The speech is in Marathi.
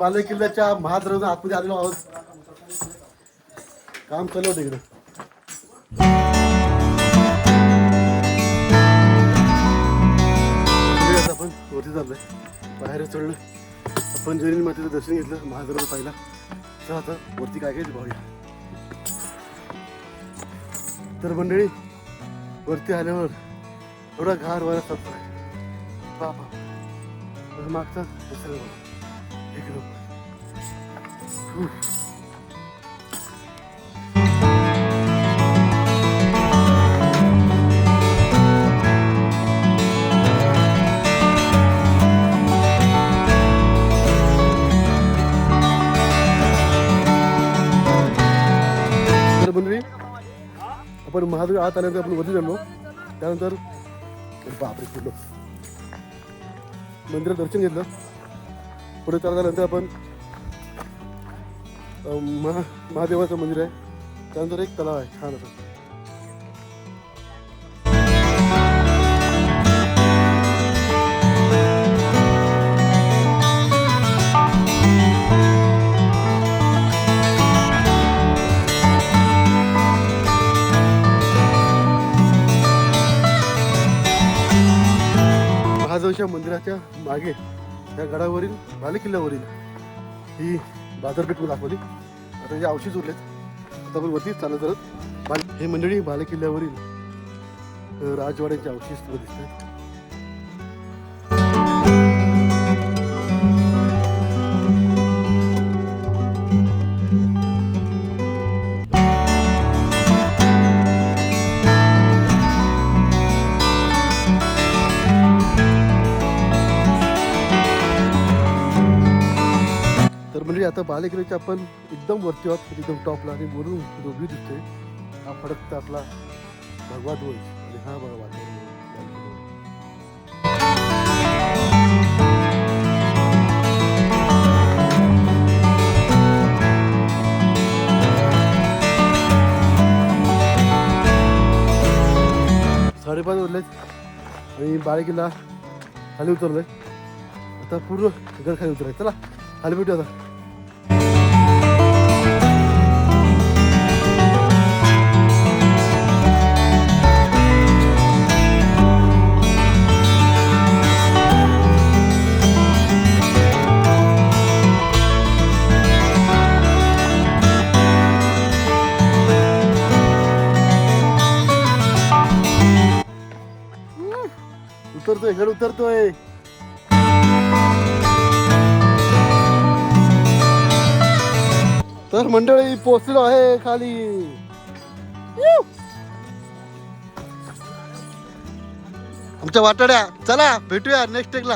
बाले किल्ल्याच्या महाद्रवून आतमध्ये आलेलो आहोत. काम चालू होतं इकडं. आपण वरती चाललोय, बाहेर चढलोय. आपण जैन मातेचं दर्शन घेतलं, महाद्रव पाहिला. तर आता वरती काय काय पाहूया. तर मंडळी वरती आल्यावर थोडा गार वारा चालतोय. बाबा मागचा एक नंबर. तर मंडळी आपण महादेव आत आल्यानंतर आपण वरती जमलो. त्यानंतर बापरे फिरलो, मंदिरात दर्शन घेतलं. पुढे चालल्यानंतर आपण महादेवाचं मंदिर आहे. त्यानंतर एक तलाव आहे छान असं. महादेवाच्या मंदिराच्या मागे त्या गडावरील बाले किल्ल्यावरील ही बाजारपेठ दाखवली. आता जे अवशेष उरलेत, आता आपण वरती चालत करत. हे मंडळी बाले किल्ल्यावरील राजवाड्याचे अवशेष दिसत आहेत. तर म्हणजे आता बाले किल्ल्याच्या आपण एकदम वरती आहोत, एकदम टॉपला. आणि वरून जो व्ह्यू दिसतोय हा फडकता आपला भगवा ध्वज. आणि हा भगवा साडेपाच वाजलेत आणि बाले किल्ला खाली उतरलोय. आता पूर्ण गड खाली उतराय. चला खाली भेटू आता. उतरतोय, गड उतरतोय. तर मंडळी पोहोचलो आहे खाली. आमच्या वाटाड्या. चला भेटूया नेक्स्ट टेकला.